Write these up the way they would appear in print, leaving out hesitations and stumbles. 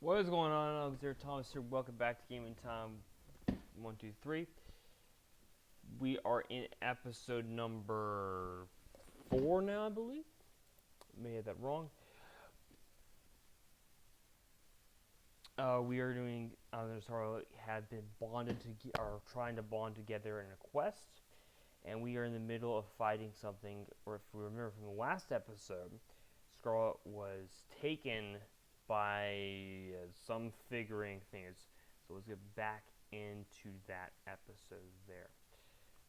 What is going on? Alexander Thomas here. Welcome back to Gaming Time 123. We are in episode number 4 now, I believe. May have that wrong. We are doing. Scarlett had been bonded to, or trying to bond together in a quest, and we are in the middle of fighting something. Or if we remember from the last episode, Scarlett was taken by some figuring things. So let's get back into that episode there.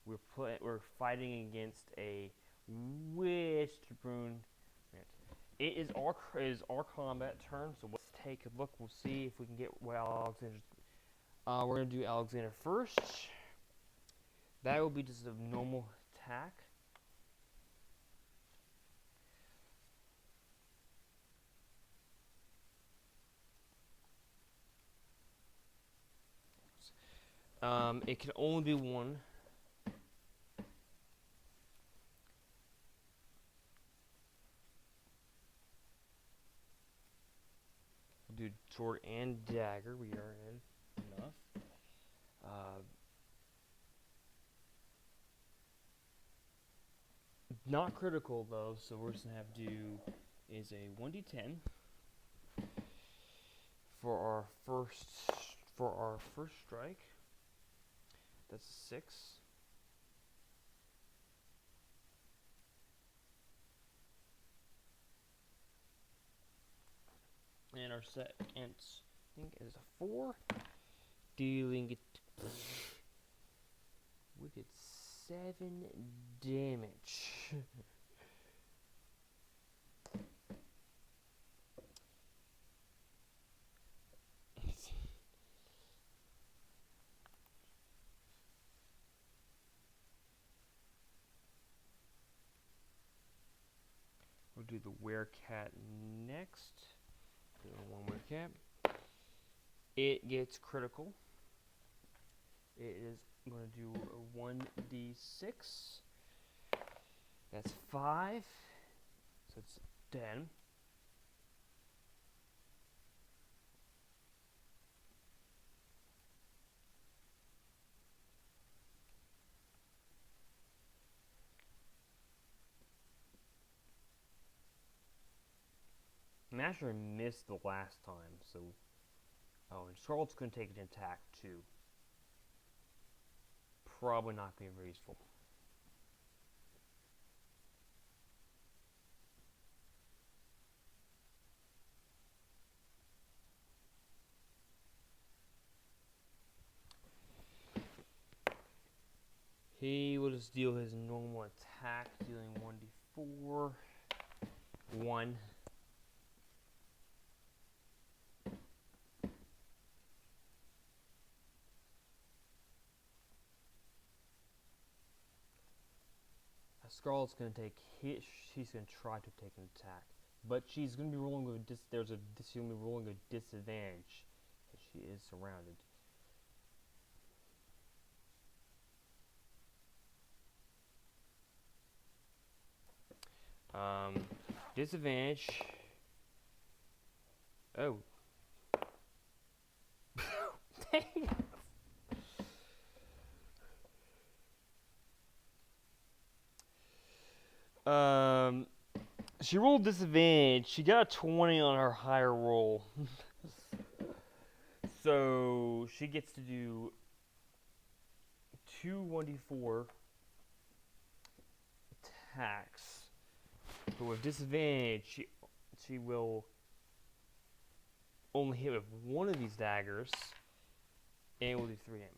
We're fighting against a Wishbone. It is our combat turn, so let's take a look. We'll see if we can get what Alexander. We're gonna do Alexander first. That will be just a normal attack. It can only be one. We'll do sword and dagger. We are in enough. Not critical though, so we're just gonna have to do is a 1d10 for our first strike. That's a 6. And our second, I think, is a 4, dealing it wicked 7 damage. We'll do the werecat next. Do one werecat. It gets critical. It is going to do a 1d6. That's 5. So it's 10. Masher missed the last time, so. Oh, and Scarlett's going to take an attack too. Probably not going to be very useful. He will just deal his normal attack, dealing 1d4. 1. Scarlett's going to take hit. She's going to try to take an attack, but she's going to be rolling with she's going to be rolling a disadvantage, as she is surrounded. Disadvantage. Oh. Dang. She rolled disadvantage. She got a 20 on her higher roll. So she gets to do 2 1d4 attacks. But with disadvantage, she will only hit with one of these daggers, and will do 3 damage.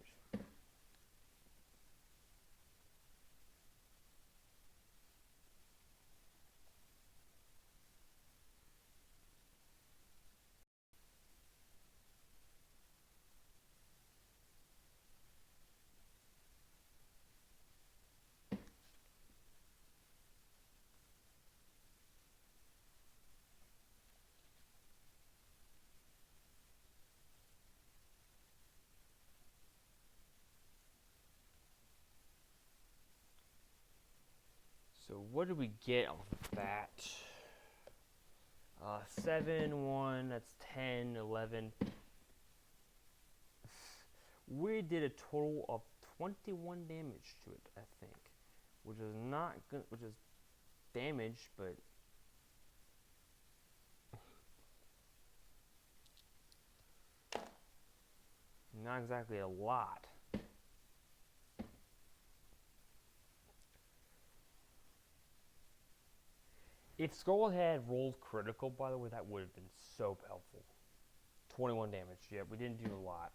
So what do we get off of that? 7, 1, that's 10, 11. We did a total of 21 damage to it, I think. Which is not good, which is damage, but not exactly a lot. If Skull had rolled critical, by the way, that would have been so helpful. 21 damage, yeah, we didn't do a lot.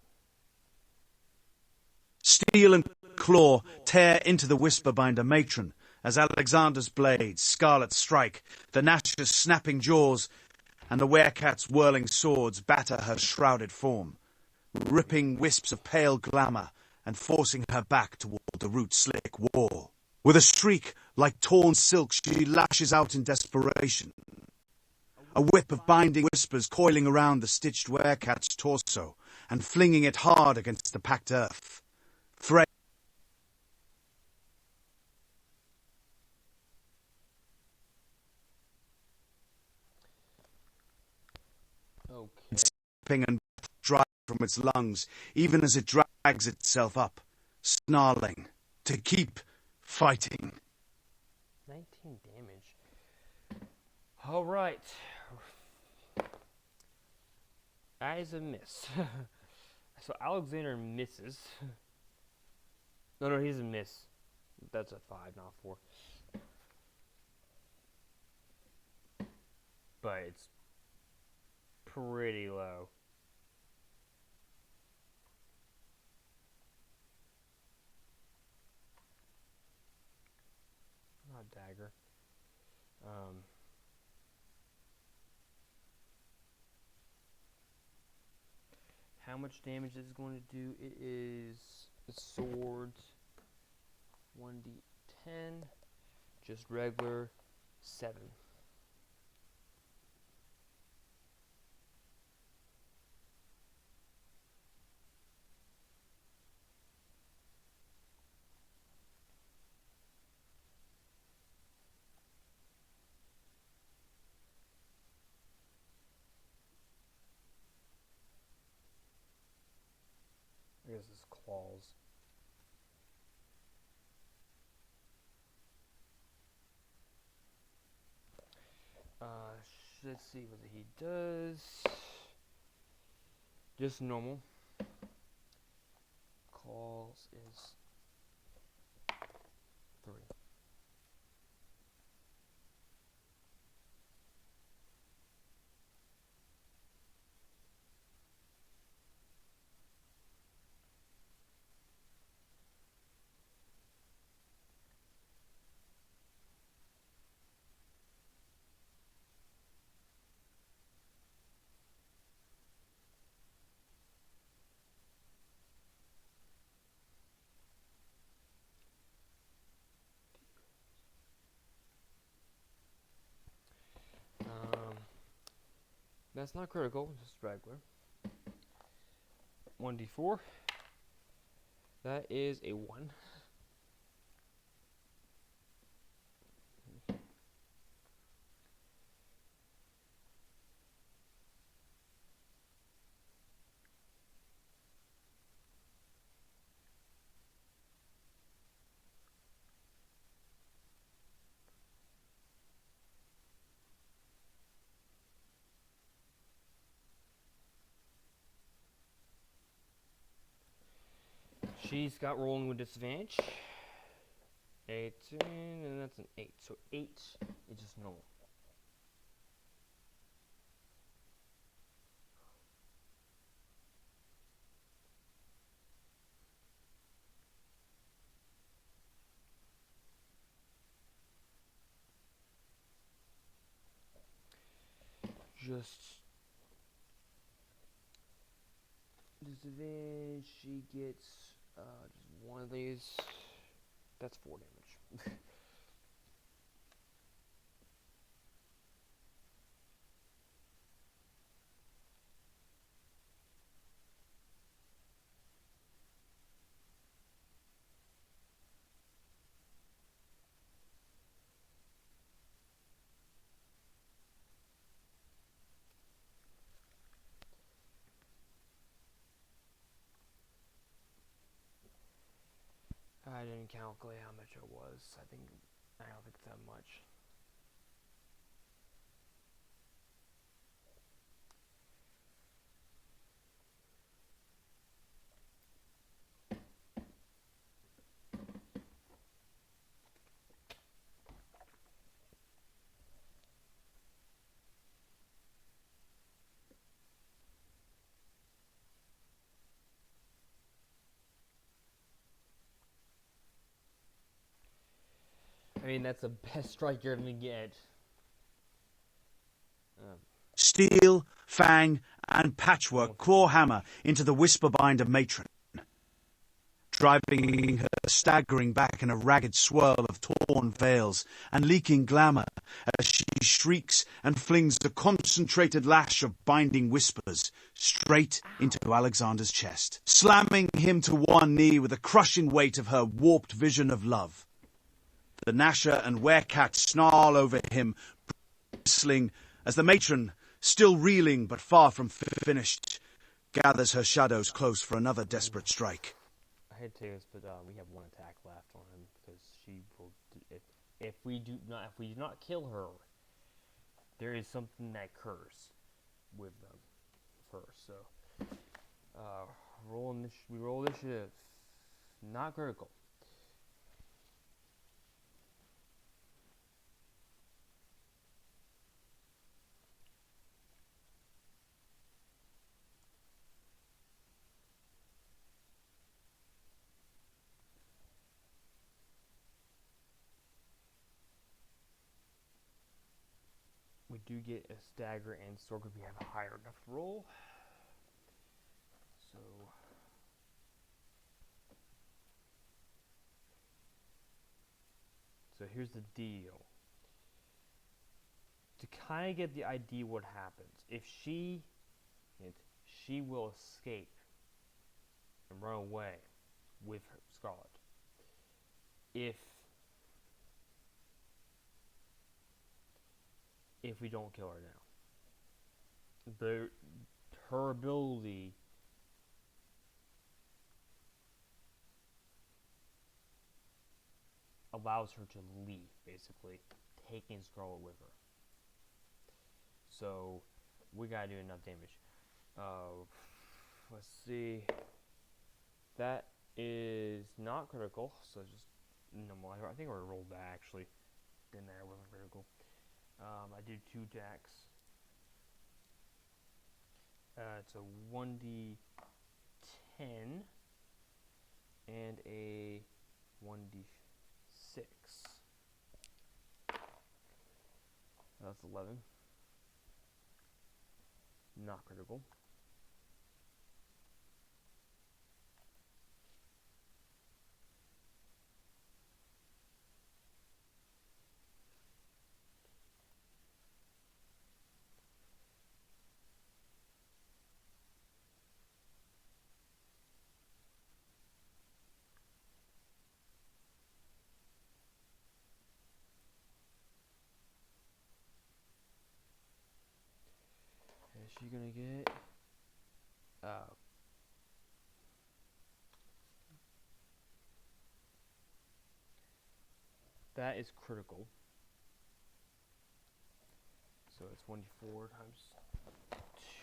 Steel and claw tear into the Whisperbinder matron as Alexander's blades, Scarlett strike, the Nash's snapping jaws, and the werecat's whirling swords batter her shrouded form, ripping wisps of pale glamour and forcing her back toward the root-slick wall. With a shriek like torn silk, she lashes out in desperation. A whip of binding whispers coiling around the stitched werecat's torso and flinging it hard against the packed earth. Thread Sipping and dry from its lungs, even as it drags itself up, snarling, to keep fighting. 19 damage. All right. That is a miss. So Alexander misses. No, he's a miss. That's a 5, not 4. But it's pretty low. Not dagger. How much damage is it going to do? It is the swords 1d10, just regular 7. I guess it's claws. Let's see what he does. Just normal. Claws is 3. That's not critical, just regular. 1d4. That is a 1. She's got rolling with disadvantage. 18, and that's an 8. So 8 is just normal. Just disadvantage. She gets just one of these. That's 4 damage. calculate how much it was. I don't think it's that much. I mean, that's the best strike you're gonna get. Steel, fang, and patchwork claw hammer into the whisper-binder matron, driving her staggering back in a ragged swirl of torn veils and leaking glamour as she shrieks and flings a concentrated lash of binding whispers straight into Alexander's chest, slamming him to one knee with the crushing weight of her warped vision of love. The Gnasher and Werecat snarl over him, bristling as the matron, still reeling but far from finished, gathers her shadows close for another desperate strike. I hate to say this, but we have one attack left on him because she will. If we do not kill her, there is something that occurs with them first. So, we roll initiative, not critical. We do get a stagger and sword if we have a higher enough roll. So here's the deal. To kind of get the idea what happens, if she will escape and run away with Scarlett. If we don't kill her now, her ability allows her to leave, basically, taking Scarlett with her. So we gotta do enough damage. Let's see. That is not critical, so just normal. I think I rolled that actually. Then that wasn't critical. I did 2 attacks. It's a 1d10 and a 1d6. That's 11. Not critical. Is she gonna get? That is critical. So it's 1d4 times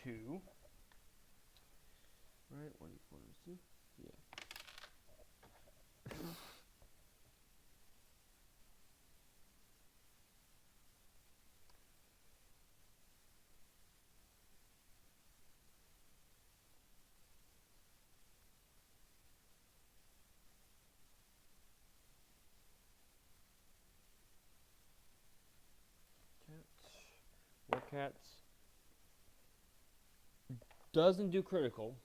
2. Right? 1d4 times 2? Yeah. Warcats doesn't do critical.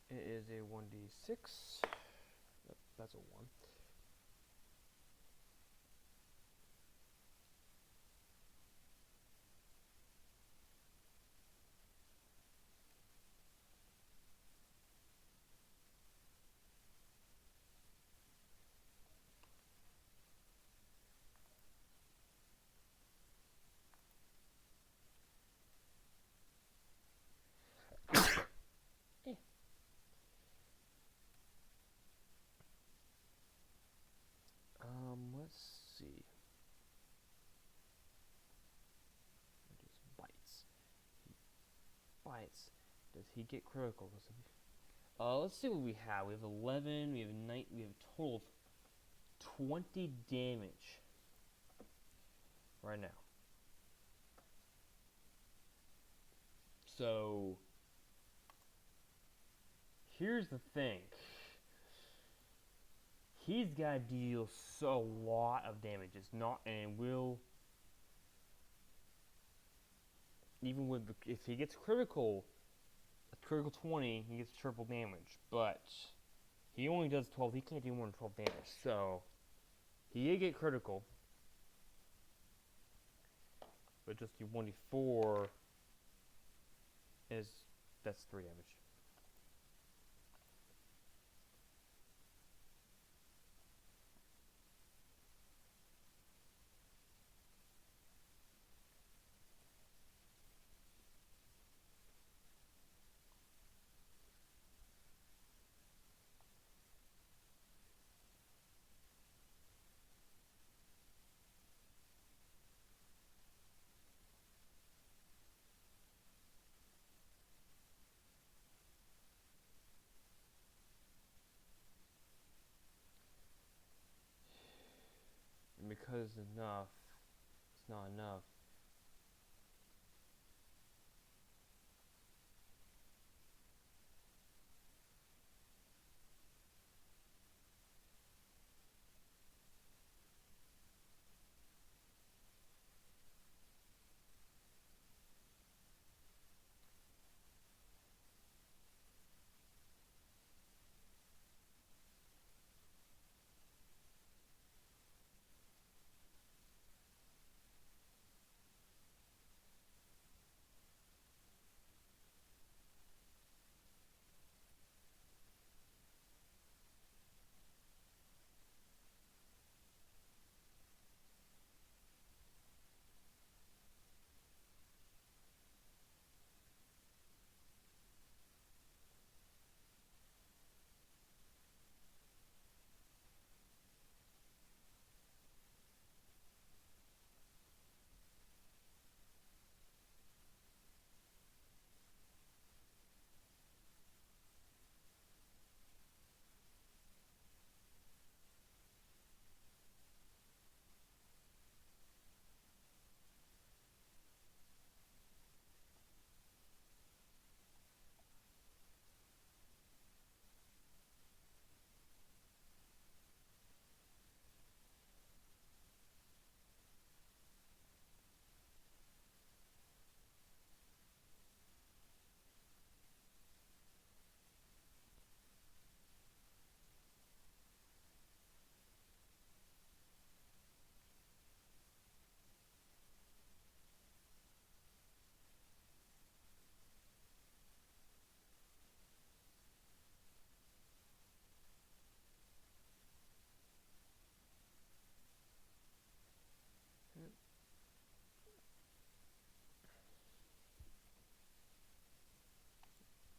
It is a 1d6. That's a 1. dies. Does he get critical? Let's see what we have. We have 11. We have we have a total of 20 damage right now. So here's the thing. He's got to deal a lot of damage. It's not, and will, even with if he gets critical, a critical 20, he gets triple damage. But he only does 12. He can't do more than 12 damage. So he did get critical, but just do 1d4 that's 3 damage. And because it's not enough.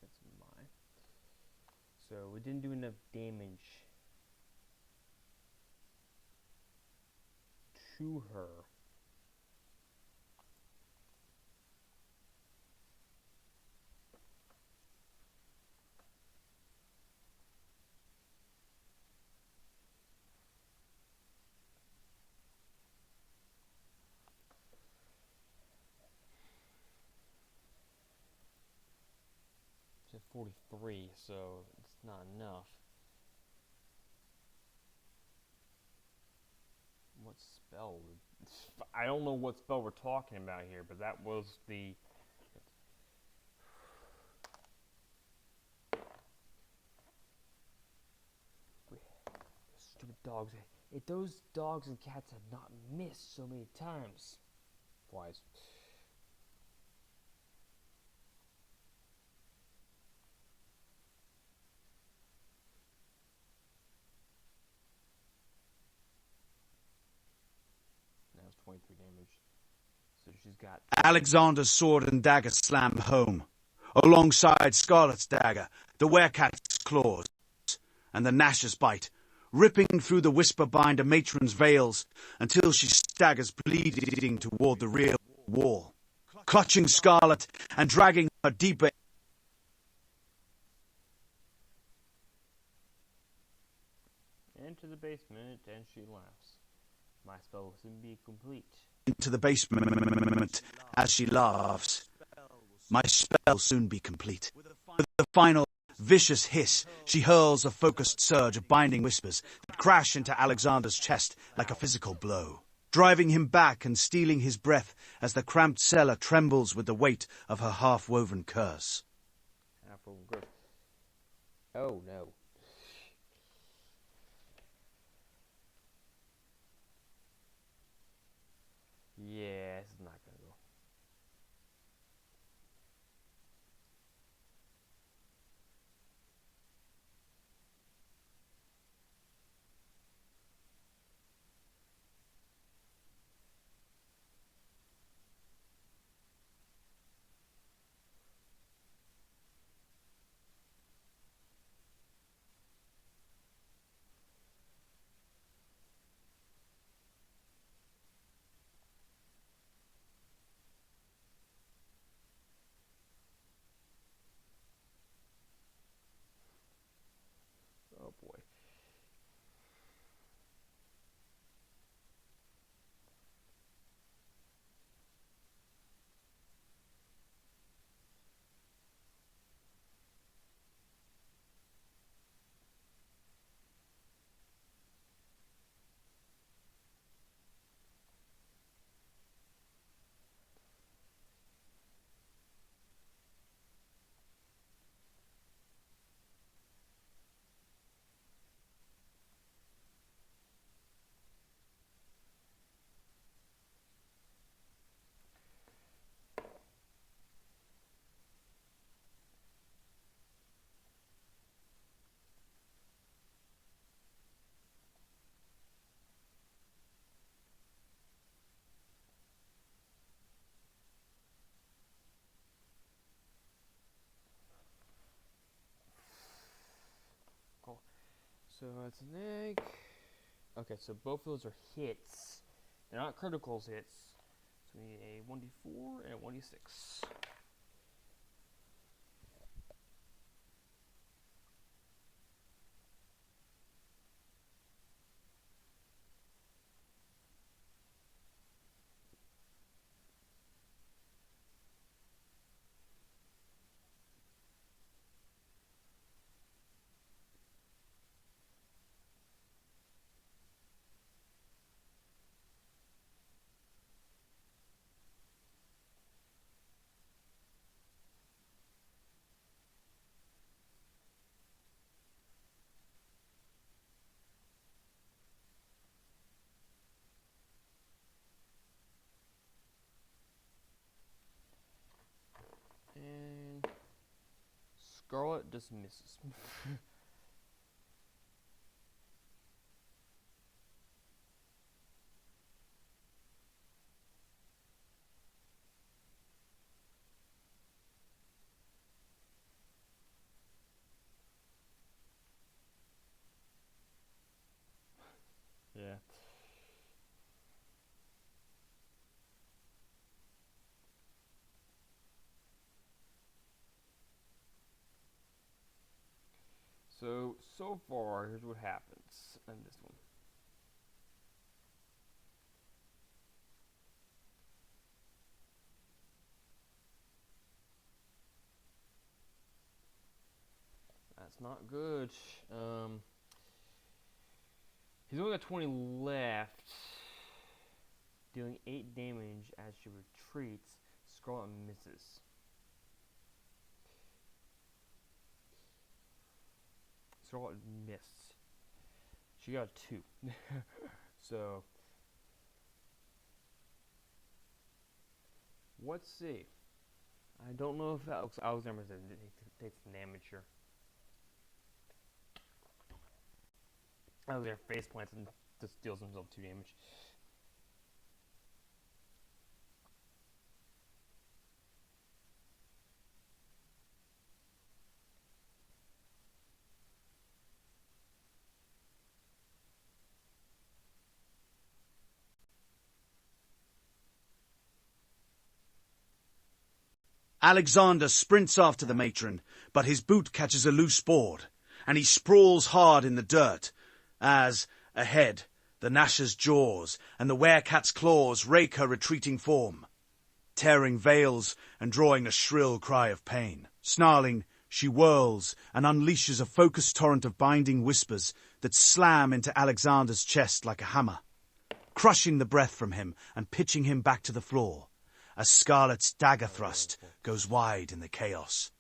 That's mine. So we didn't do enough damage to her. It's at 43, so it's not enough. What spell? I don't know what spell we're talking about here, but that was the... Stupid dogs. Those dogs and cats have not missed so many times. Flies. That was 23 damage. So she's got... Alexander's sword and dagger slam home, alongside Scarlett's dagger, the werecat's claws, and the gnash's bite, ripping through the whisper-binder matron's veils until she staggers bleeding toward the rear wall, clutching Scarlett and dragging her deeper into the basement, and she laughs. My spell will soon be complete. Into the basement as she laughs. My spell will soon be complete. With a final vicious hiss, she hurls a focused surge of binding whispers that crash into Alexander's chest like a physical blow, driving him back and stealing his breath as the cramped cellar trembles with the weight of her half-woven curse. Oh no. Yeah, this is not gonna go. Oh boy. Cool. So that's an egg. Okay, so both of those are hits. They're not criticals hits. So we need a 1d4 and a 1d6. And Scarlett just misses. Yeah. So far, here's what happens in this one. That's not good. He's only got 20 left, dealing 8 damage as she retreats. Scarlet misses. Scarlet missed. She got a 2. So, let's see. I don't know if Alexander takes damage here. Alexander face plants and just deals himself 2 damage. Alexander sprints after the matron, but his boot catches a loose board, and he sprawls hard in the dirt. as, ahead, the Gnasher's jaws and the werecat's claws rake her retreating form, tearing veils and drawing a shrill cry of pain. Snarling, she whirls and unleashes a focused torrent of binding whispers that slam into Alexander's chest like a hammer, crushing the breath from him and pitching him back to the floor, as Scarlett's dagger thrust goes wide in the chaos.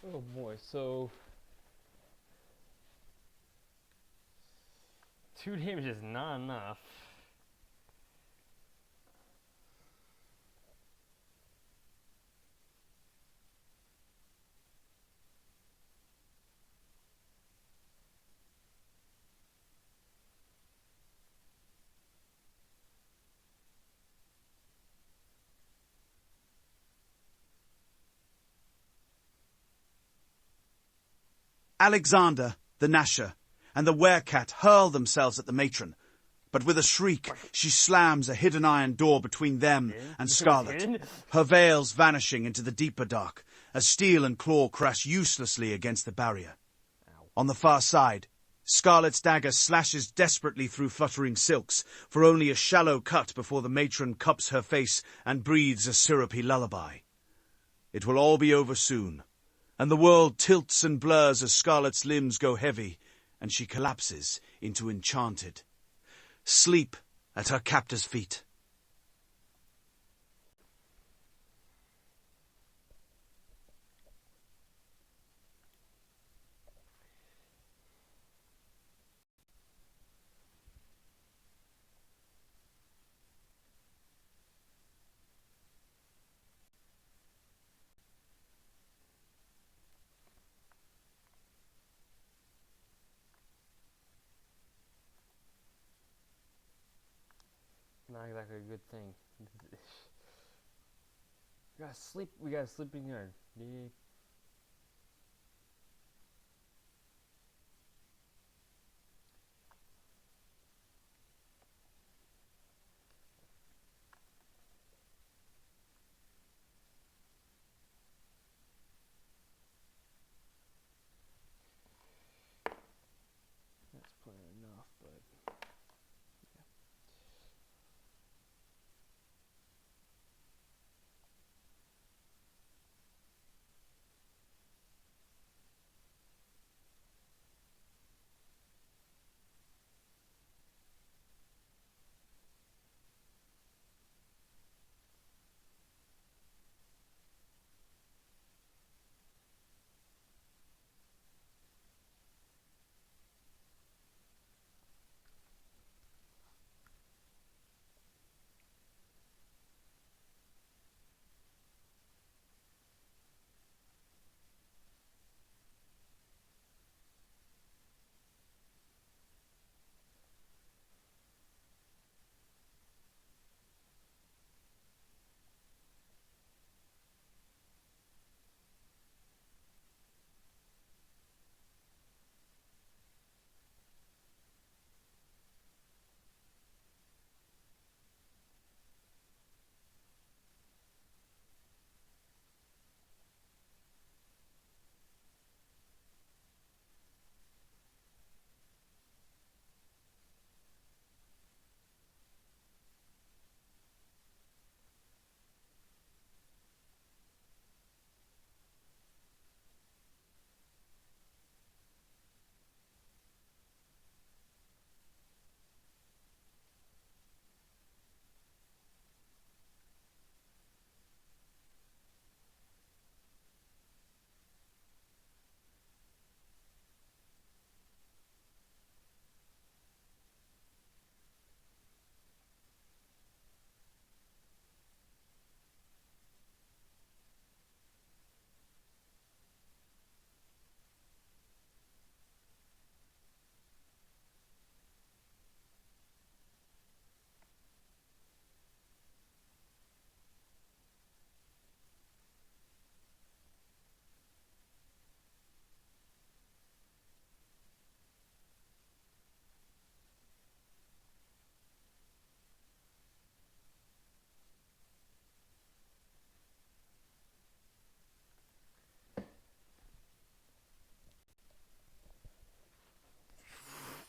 Oh boy, so 2 damage is not enough. Alexander, the Gnasher, and the werecat hurl themselves at the matron, but with a shriek she slams a hidden iron door between them and Scarlett, her veils vanishing into the deeper dark as steel and claw crash uselessly against the barrier. Ow. On the far side, Scarlett's dagger slashes desperately through fluttering silks for only a shallow cut before the matron cups her face and breathes a syrupy lullaby. It will all be over soon, and the world tilts and blurs as Scarlett's limbs go heavy, and she collapses into enchanted sleep at her captor's feet. Not exactly a good thing. We got a sleeping yard. Yeah. That's plenty enough, but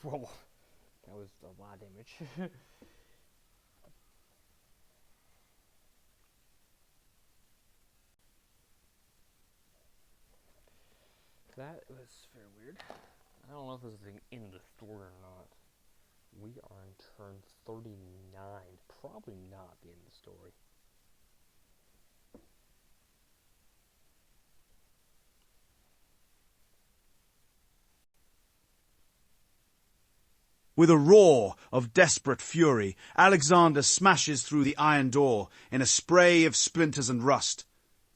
whoa, that was a lot of damage. That was very weird. I don't know if this is in the story or not. We are in turn 39. Probably not the end of the story. With a roar of desperate fury, Alexander smashes through the iron door in a spray of splinters and rust.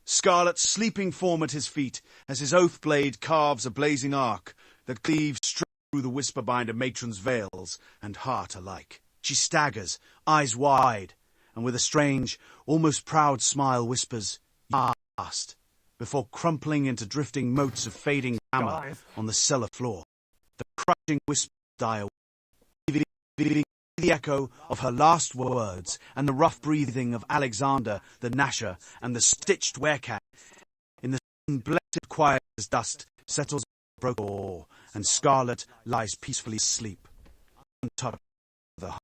Scarlett sleeping form at his feet as his oath blade carves a blazing arc that cleaves straight through the Whisperbinder matron's veils and heart alike. She staggers, eyes wide, and with a strange, almost proud smile whispers, "Fast," before crumpling into drifting motes of fading glamour on the cellar floor. The crushing whispers die away, leaving the echo of her last words and the rough breathing of Alexander, the Gnasher, and the stitched werecat. In the blessed quiet as dust settles on the broken door, and Scarlett lies peacefully asleep, untouched by the harm.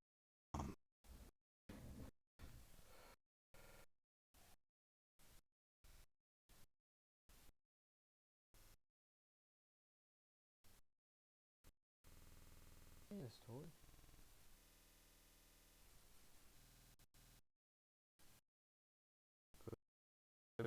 Story. I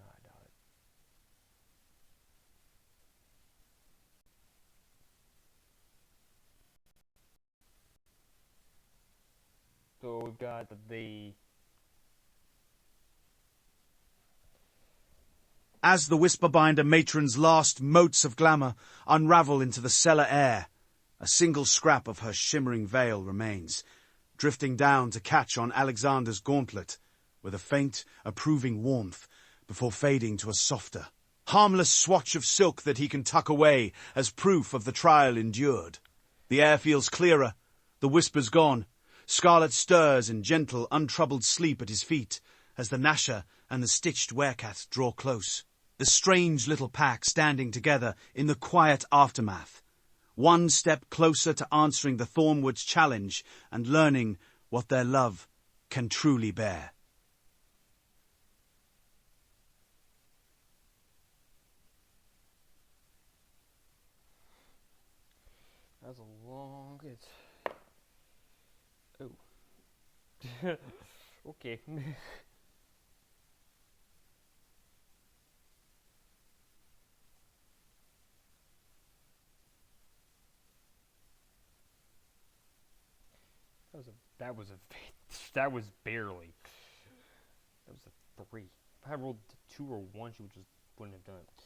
doubt it. So we've got the As the Whisperbinder matron's last motes of glamour unravel into the cellar air, a single scrap of her shimmering veil remains, drifting down to catch on Alexander's gauntlet with a faint, approving warmth before fading to a softer, harmless swatch of silk that he can tuck away as proof of the trial endured. The air feels clearer, the whispers gone. Scarlett stirs in gentle, untroubled sleep at his feet as the Gnasher and the stitched werecat draw close. The strange little pack standing together in the quiet aftermath, one step closer to answering the Thornwood's challenge and learning what their love can truly bear. That's a long. Oh. Okay. That was that was barely. That was a 3. If I had rolled 2 or 1, she just wouldn't have done it.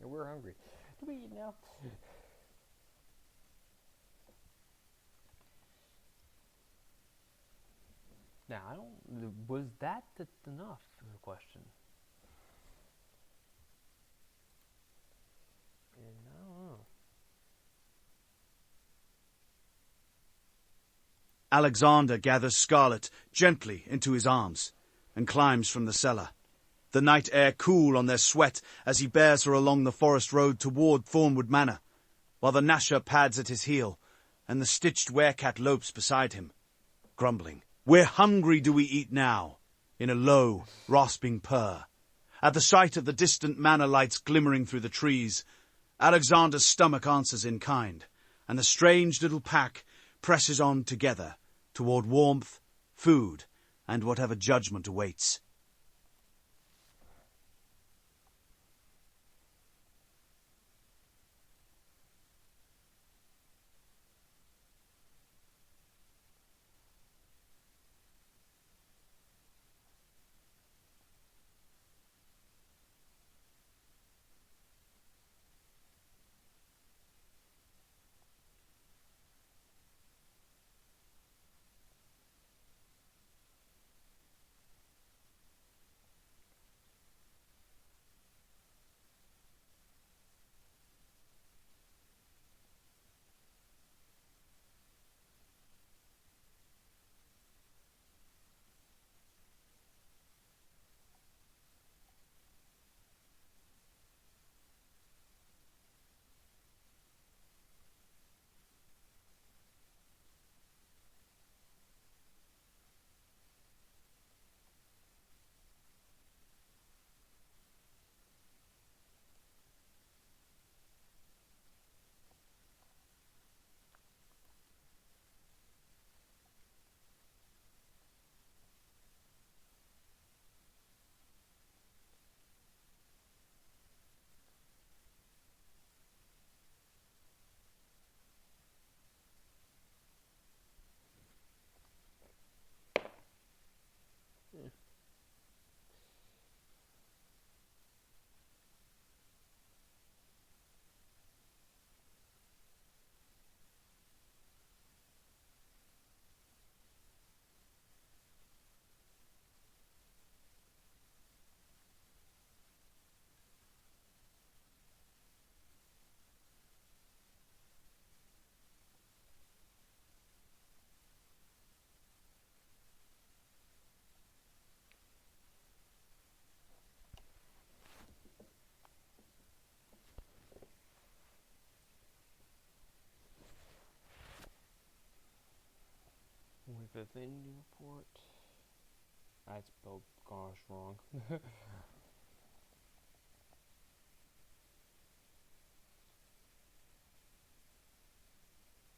And we're hungry. Do we eat now? Now, I don't. Was that enough? Is the question. And I don't know. Alexander gathers Scarlett gently into his arms and climbs from the cellar. The night air cool on their sweat as he bears her along the forest road toward Thornwood Manor, while the Gnasher pads at his heel and the stitched werecat lopes beside him, grumbling. "We're hungry, do we eat now? in a low, rasping purr. At the sight of the distant manor lights glimmering through the trees, Alexander's stomach answers in kind, and the strange little pack presses on together toward warmth, food, and whatever judgment awaits. With the thing report. I spelled gosh wrong.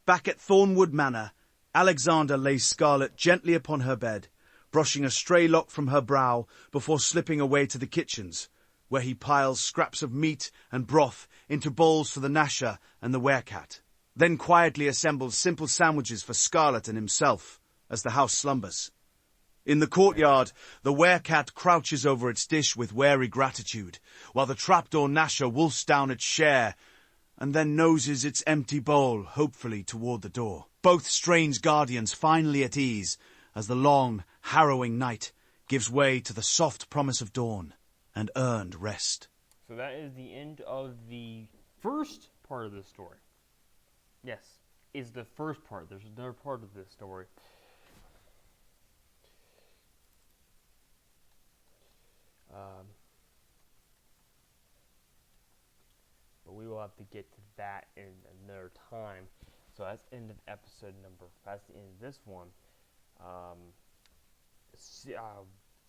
Back at Thornwood Manor, Alexander lays Scarlett gently upon her bed, brushing a stray lock from her brow before slipping away to the kitchens, where he piles scraps of meat and broth into bowls for the Nasher and the werecat, then quietly assembles simple sandwiches for Scarlett and himself as the house slumbers. In the courtyard, the werecat crouches over its dish with wary gratitude, while the trapdoor Nasher wolfs down its share and then noses its empty bowl hopefully toward the door. Both strange guardians finally at ease as the long, harrowing night gives way to the soft promise of dawn and earned rest. So that is the end of the first part of this story. Yes, is the first part. There's another part of this story. But we will have to get to that in another time. So that's the end of episode number. That's the end of this one.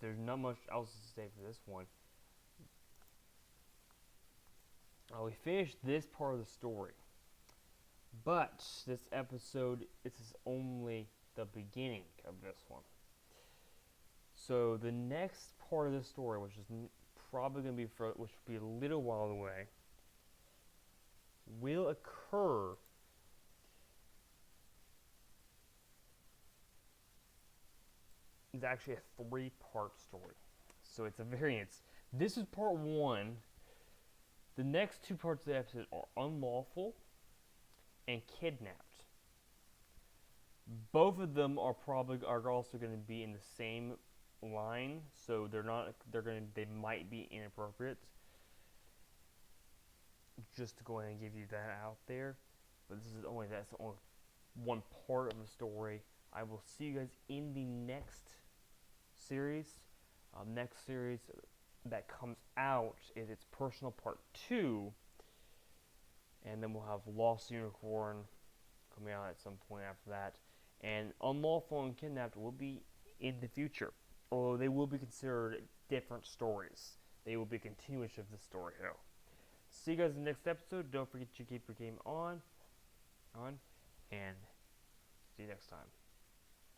There's not much else to say for this one. We finished this part of the story, but this episode, this is only the beginning of this one. So the next part of the story, which is probably going to be which will be a little while away, will occur is actually a 3-part story. So it's a variance. This is part 1. The next 2 parts of the episode are unlawful and kidnapped. Both of them are also going to be in the same line, so they might be inappropriate. Just to go ahead and give you that out there. But that's the only one part of the story. I will see you guys in the next series. Next series that comes out is its personal part 2. And then we'll have Lost Unicorn coming out at some point after that. And Unlawful and Kidnapped will be in the future. although they will be considered different stories. They will be a continuation of the story here. See you guys in the next episode. Don't forget to keep your game on, and see you next time.